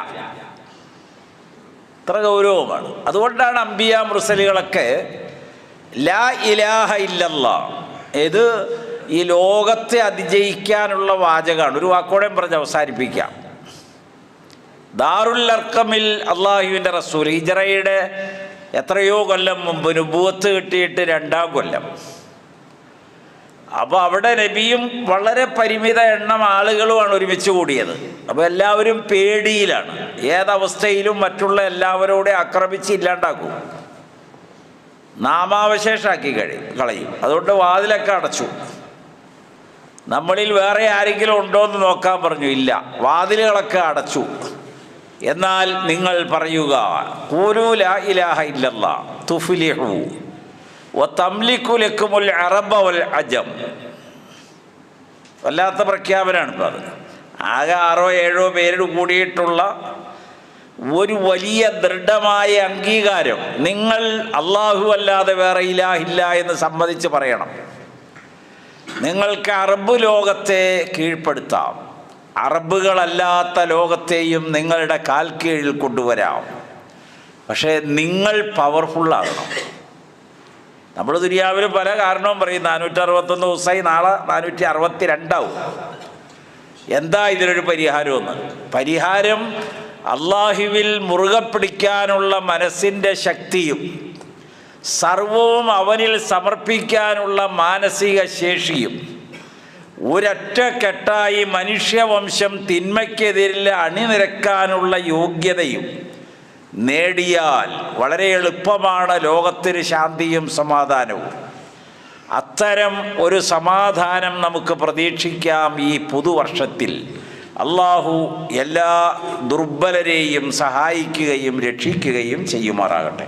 ഇത്ര ഗൗരവമാണ്. അതുകൊണ്ടാണ് അംബിയ മുർസലുകളൊക്കെ ലാ ഇലാഹ ഇല്ലല്ലാഹ്, ഇത് ഈ ലോകത്തെ അതിജയിക്കാനുള്ള വാചകമാണ്. ഒരു വാക്കോടെ പറഞ്ഞ് അവസാനിപ്പിക്കാം. ദാറുൽ അർഖമിൽ അള്ളാഹുവിൻ്റെ റസൂൽ ഹിജ്റയുടെ എത്രയോ കൊല്ലം മുമ്പ് നുബുവത്ത് കിട്ടിയിട്ട് 2-ാം കൊല്ലം. അപ്പോൾ അവിടെ നബിയും വളരെ പരിമിത എണ്ണം ആളുകളുമാണ് ഒരുമിച്ച് കൂടിയത്. അപ്പോൾ എല്ലാവരും പേടിയിലാണ്, ഏതവസ്ഥയിലും മറ്റുള്ള എല്ലാവരോടും ആക്രമിച്ച് ഇല്ലാണ്ടാക്കും, നാമാവശേഷമാക്കി കളയും. അതുകൊണ്ട് വാതിലൊക്കെ അടച്ചു. നമ്മളിൽ വേറെ ആരെങ്കിലും ഉണ്ടോ എന്ന് നോക്കാൻ പറഞ്ഞു, ഇല്ല, വാതിലുകളൊക്കെ അടച്ചു. എന്നാൽ നിങ്ങൾ പറയുക, ഖൂലൂ ലാ ഇലാഹ ഇല്ലല്ലാഹ് തുഫ്ലിഹു വതംലികു ലക്കുമുൽ അറബ വൽ അജം. വല്ലാത്ത പ്രഖ്യാപനമാണ് ഇപ്പോൾ അത്. ആകെ 6-7 പേര് കൂടിയിട്ടുള്ള ഒരു വലിയ ദൃഢമായ അംഗീകാരം. നിങ്ങൾ അള്ളാഹു അല്ലാതെ വേറെ ഇലാഹില്ല എന്ന് സമ്മതിച്ച് പറയണം. നിങ്ങൾക്ക് അറബ് ലോകത്തെ കീഴ്പ്പെടുത്താം, അറബുകളല്ലാത്ത ലോകത്തെയും നിങ്ങളുടെ കാൽ കീഴിൽ കൊണ്ടുവരാം. പക്ഷേ നിങ്ങൾ പവർഫുള്ളാകണം. നമ്മൾ ദുനിയാവിൽ പല കാരണവും പറയും, 461 ദിവസമായി, നാളെ 462 എന്താ ഇതിനൊരു പരിഹാരമെന്ന്? പരിഹാരം അള്ളാഹുവിൽ മുറുകെ പിടിക്കാനുള്ള മനസ്സിൻ്റെ ശക്തിയും സർവവും അവനിൽ സമർപ്പിക്കാനുള്ള മാനസിക ശേഷിയും ഒരൊറ്റക്കെട്ടായി മനുഷ്യവംശം തിന്മയ്ക്കെതിരിൽ അണിനിരക്കാനുള്ള യോഗ്യതയും നേടിയാൽ വളരെ എളുപ്പമാണ് ലോകത്തിന് ശാന്തിയും സമാധാനവും. അത്തരം ഒരു സമാധാനം നമുക്ക് പ്രതീക്ഷിക്കാം ഈ പുതുവർഷത്തിൽ. അള്ളാഹു എല്ലാ ദുർബലരെയും സഹായിക്കുകയും രക്ഷിക്കുകയും ചെയ്യുമാറാകട്ടെ.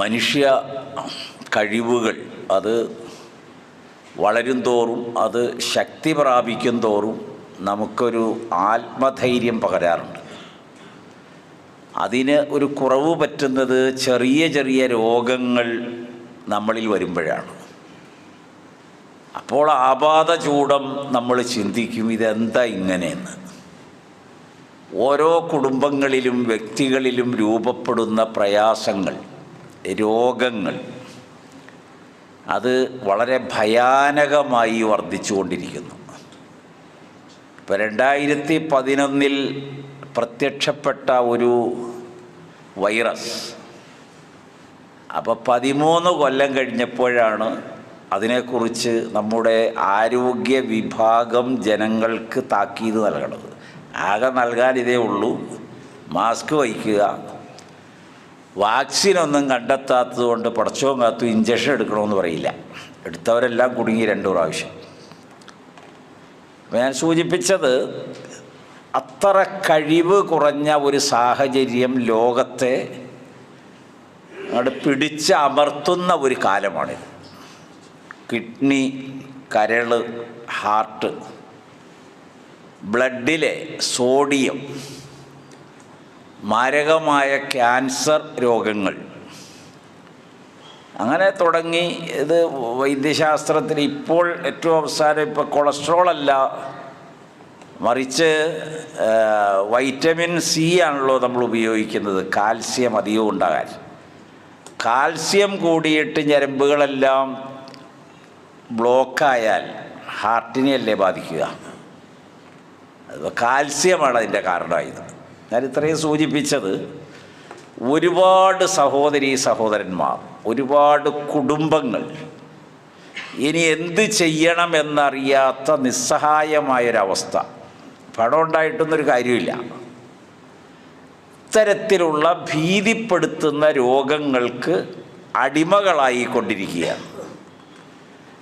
മനുഷ്യ കഴിവുകൾ അത് വളരും തോറും, അത് ശക്തി പ്രാപിക്കും തോറും നമുക്കൊരു ആത്മധൈര്യം പകരാറുണ്ട്. അതിന് ഒരു കുറവ് പറ്റുന്നത് ചെറിയ ചെറിയ രോഗങ്ങൾ നമ്മളിൽ വരുമ്പോഴാണ്. അപ്പോൾ ആപാദചൂടം നമ്മൾ ചിന്തിക്കും, ഇതെന്താ ഇങ്ങനെയെന്ന്. ഓരോ കുടുംബങ്ങളിലും വ്യക്തികളിലും രൂപപ്പെടുന്ന പ്രയാസങ്ങൾ, രോഗങ്ങൾ, അത് വളരെ ഭയാനകമായി വർദ്ധിച്ചുകൊണ്ടിരിക്കുന്നു. ഇപ്പോൾ 2011 പ്രത്യക്ഷപ്പെട്ട ഒരു വൈറസ്, അപ്പോൾ 13 കൊല്ലം കഴിഞ്ഞപ്പോഴാണ് അതിനെക്കുറിച്ച് നമ്മുടെ ആരോഗ്യ വിഭാഗം ജനങ്ങൾക്ക് താക്കീത് നൽകണത്. ആകെ നൽകാൻ ഇതേ ഉള്ളൂ, മാസ്ക് വയ്ക്കുക, വാക്സിനൊന്നും കണ്ടെത്താത്തത് കൊണ്ട് പടച്ചോൻ കാത്തു ഇഞ്ചക്ഷൻ എടുക്കണമെന്ന് പറയില്ല. എടുത്തവരെല്ലാം കുടുങ്ങി 2 പ്രാവശ്യം. ഞാൻ സൂചിപ്പിച്ചത്, അത്ര കഴിവ് കുറഞ്ഞ ഒരു സാഹചര്യം ലോകത്തെ അങ്ങോട്ട് പിടിച്ച് അമർത്തുന്ന ഒരു കാലമാണിത്. കിഡ്നി, കരള്, ഹാർട്ട്, ബ്ലഡിലെ സോഡിയം, മാരകമായ ക്യാൻസർ രോഗങ്ങൾ, അങ്ങനെ തുടങ്ങി ഇത് വൈദ്യശാസ്ത്രത്തിൽ ഇപ്പോൾ ഏറ്റവും അവസാനം ഇപ്പോൾ കൊളസ്ട്രോൾ അല്ല, മറിച്ച് വൈറ്റമിൻ സി ആണല്ലോ നമ്മൾ ഉപയോഗിക്കുന്നത് കാൽസ്യം അധികം ഉണ്ടാകാൻ. കാൽസ്യം കൂടിയിട്ട് ഞരമ്പുകളെല്ലാം ബ്ലോക്കായാൽ ഹാർട്ടിനെയല്ലേ ബാധിക്കുക? അത് കാൽസ്യമാണ് അതിൻ്റെ കാരണമായത്. ഞാൻ ഇത്രയും സൂചിപ്പിച്ചത് ഒരുപാട് സഹോദരീ സഹോദരന്മാർ, ഒരുപാട് കുടുംബങ്ങൾ ഇനി എന്ത് ചെയ്യണമെന്നറിയാത്ത നിസ്സഹായമായൊരവസ്ഥ. പണം ഉണ്ടായിട്ടൊന്നൊരു കാര്യമില്ല. ഇത്തരത്തിലുള്ള ഭീതിപ്പെടുത്തുന്ന രോഗങ്ങൾക്ക് അടിമകളായിക്കൊണ്ടിരിക്കുകയാണ്.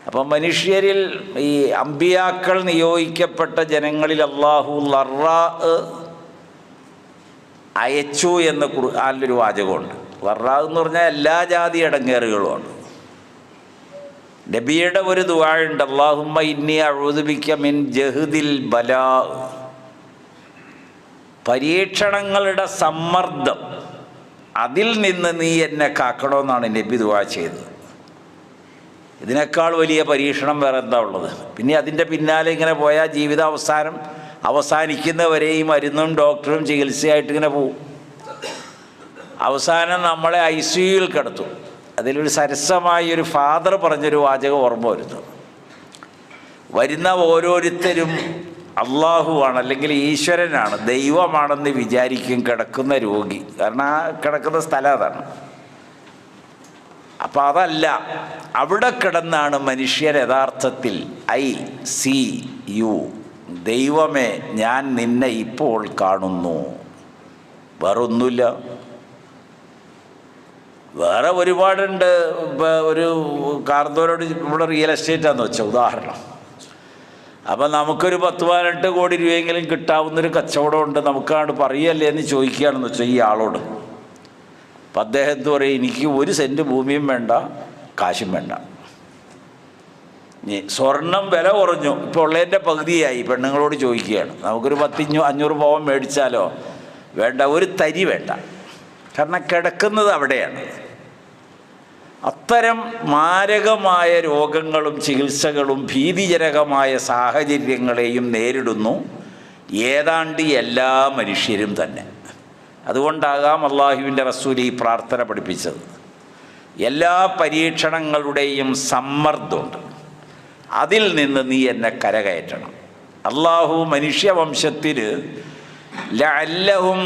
അപ്പം മനുഷ്യരിൽ ഈ അമ്പിയാക്കൾ നിയോഗിക്കപ്പെട്ട ജനങ്ങളിൽ അല്ലാഹു ലറാ അയച്ചു എന്ന് ഖുർആനിലൊരു വാചകമുണ്ട്. ലറാ എന്ന് പറഞ്ഞാൽ എല്ലാ ജാതി ഇടങ്ങേറുകളുമാണ്. നബിയുടെ ഒരു ദുആ ഉണ്ട്, അല്ലാഹുമ്മ ഇന്നി അഊദു ബിക മിൻ ജഹദിൽ ബലാ. പരീക്ഷണങ്ങളുടെ സമ്മർദ്ദം, അതിൽ നിന്ന് നീ എന്നെ കാക്കണമെന്നാണ് നബി ദുആ ചെയ്തത്. ഇതിനേക്കാൾ വലിയ പരീക്ഷണം വേറെ എന്താ ഉള്ളത്? പിന്നെ അതിൻ്റെ പിന്നാലെ ഇങ്ങനെ പോയാൽ ജീവിതാവസാനം അവസാനിക്കുന്നവരെയും മരുന്നും ഡോക്ടറും ചികിത്സയായിട്ട് ഇങ്ങനെ പോവും. അവസാനം നമ്മളെ ICUയിൽ കിടത്തും. അതിലൊരു സരസമായി ഒരു ഫാദർ പറഞ്ഞൊരു വാചകം ഓർമ്മ വരുന്നു. വരുന്ന ഓരോരുത്തരും അള്ളാഹുവാണ് അല്ലെങ്കിൽ ഈശ്വരനാണ്, ദൈവമാണെന്ന് വിചാരിക്കും കിടക്കുന്ന രോഗി. കാരണം ആ കിടക്കുന്ന സ്ഥലം അതാണ്. അപ്പം അതല്ല, അവിടെ കിടന്നാണ് മനുഷ്യൻ യഥാർത്ഥത്തിൽ ICU, ദൈവമേ ഞാൻ നിന്നെ ഇപ്പോൾ കാണുന്നു. വേറെ ഒന്നുമില്ല. വേറെ ഒരുപാടുണ്ട്. ഒരു കാർന്നോരോട് ഇവിടെ റിയൽ എസ്റ്റേറ്റാന്ന് വെച്ചാൽ ഉദാഹരണം. അപ്പം നമുക്കൊരു 10-18 കോടി രൂപയെങ്കിലും കിട്ടാവുന്നൊരു കച്ചവടമുണ്ട്, നമുക്കാണ് പറയല്ലേ എന്ന് ചോദിക്കുകയാണെന്ന് വെച്ചാൽ ഈ ആളോട്. അപ്പം അദ്ദേഹം എന്ത് പറയും? എനിക്ക് 1 സെൻറ്റ് ഭൂമിയും വേണ്ട, കാശും വേണ്ട. സ്വർണം വില കുറഞ്ഞു, ഇപ്പോൾ ഉള്ളതിൻ്റെ പകുതിയായി. പെണ്ണുങ്ങളോട് ചോദിക്കുകയാണ്, നമുക്കൊരു 500 പവൻ മേടിച്ചാലോ? വേണ്ട, ഒരു തരി വേണ്ട. കാരണം കിടക്കുന്നത് അവിടെയാണ്. അത്തരം മാരകമായ രോഗങ്ങളും ചികിത്സകളും ഭീതിജനകമായ സാഹചര്യങ്ങളെയും നേരിടുന്നു ഏതാണ്ട് എല്ലാ മനുഷ്യരും തന്നെ. അതുകൊണ്ടാകാം അള്ളാഹുവിൻ്റെ റസൂൽ ഈ പ്രാർത്ഥന പഠിപ്പിച്ചത്. എല്ലാ പരീക്ഷണങ്ങളുടെയും സമ്മർദ്ദമുണ്ട്, അതിൽ നിന്ന് നീ എന്നെ കരകയറ്റണം. അള്ളാഹു മനുഷ്യവംശത്തിന് ലഅല്ലഹും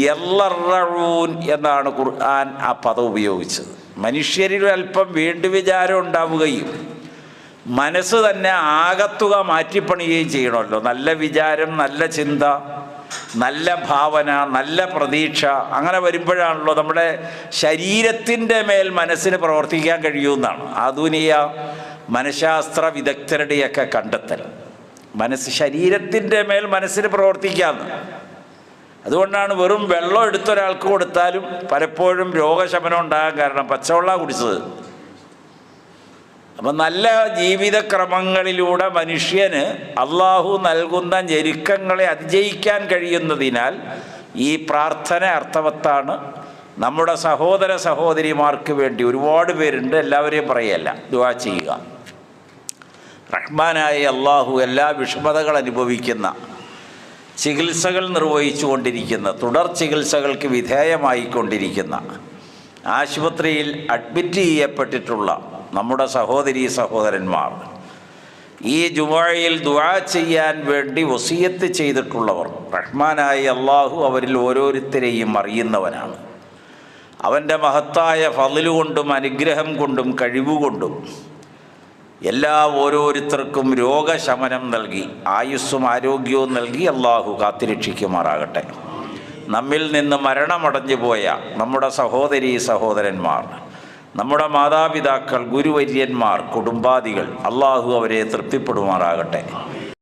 യല്ലറഊൻ എന്നാണ് ഖുർആൻ ആ പദം ഉപയോഗിച്ചത്. മനുഷ്യരിൽ അല്പം വീണ്ടുവിചാരം ഉണ്ടാവുകയും മനസ്സ് തന്നെ ആകത്തുക മാറ്റിപ്പണിയുകയും ചെയ്യണമല്ലോ. നല്ല വിചാരം, നല്ല ചിന്ത, നല്ല ഭാവന, നല്ല പ്രതീക്ഷ, അങ്ങനെ വരുമ്പോഴാണല്ലോ നമ്മുടെ ശരീരത്തിൻ്റെ മേൽ മനസ്സിന് പ്രവർത്തിക്കാൻ കഴിയുമെന്നാണ് ആധുനിക മനഃശാസ്ത്ര വിദഗ്ധരുടെയൊക്കെ കണ്ടെത്തൽ. ശരീരത്തിൻ്റെ മേൽ മനസ്സിന് പ്രവർത്തിക്കാമെന്ന്. അതുകൊണ്ടാണ് വെറും വെള്ളം എടുത്തൊരാൾക്ക് കൊടുത്താലും പലപ്പോഴും രോഗശമനം ഉണ്ടാകാൻ കാരണം പച്ചവെള്ളം കുടിച്ചത്. അപ്പം നല്ല ജീവിതക്രമങ്ങളിലൂടെ മനുഷ്യന് അള്ളാഹു നൽകുന്ന ഞെരുക്കങ്ങളെ അതിജയിക്കാൻ കഴിയുന്നതിനാൽ ഈ പ്രാർത്ഥന അർത്ഥവത്താണ്. നമ്മുടെ സഹോദര സഹോദരിമാർക്ക് വേണ്ടി ഒരുപാട് പേരുണ്ട്, എല്ലാവരെയും പറയല്ല, ദുആ ചെയ്യുക. റഹ്മാനായ അള്ളാഹു എല്ലാ വിഷമതകൾ അനുഭവിക്കുന്ന, ചികിത്സകൾ നിർവഹിച്ചു കൊണ്ടിരിക്കുന്ന, തുടർ ചികിത്സകൾക്ക് വിധേയമായിക്കൊണ്ടിരിക്കുന്ന, ആശുപത്രിയിൽ അഡ്മിറ്റ് ചെയ്യപ്പെട്ടിട്ടുള്ള നമ്മുടെ സഹോദരീ സഹോദരന്മാർ, ഈ ജുമുഅയിൽ ദുആ ചെയ്യാൻ വേണ്ടി വസിയത്ത് ചെയ്തിട്ടുള്ളവർ, റഹ്മാനായ അള്ളാഹു അവരിൽ ഓരോരുത്തരെയും അറിയുന്നവനാണ്. അവൻ്റെ മഹത്തായ ഫളില് കൊണ്ടും അനുഗ്രഹം കൊണ്ടും കഴിവുകൊണ്ടും ഓരോരുത്തർക്കും രോഗശമനം നൽകി ആയുസ്സും ആരോഗ്യവും നൽകി അള്ളാഹു കാത്തുരക്ഷിക്കുമാറാകട്ടെ. നമ്മിൽ നിന്ന് മരണമടഞ്ഞു പോയ നമ്മുടെ സഹോദരീ സഹോദരന്മാർ, നമ്മുടെ മാതാപിതാക്കൾ, ഗുരുവര്യന്മാർ, കുടുംബാദികൾ, അള്ളാഹു അവരെ തൃപ്തിപ്പെടുമാറാകട്ടെ.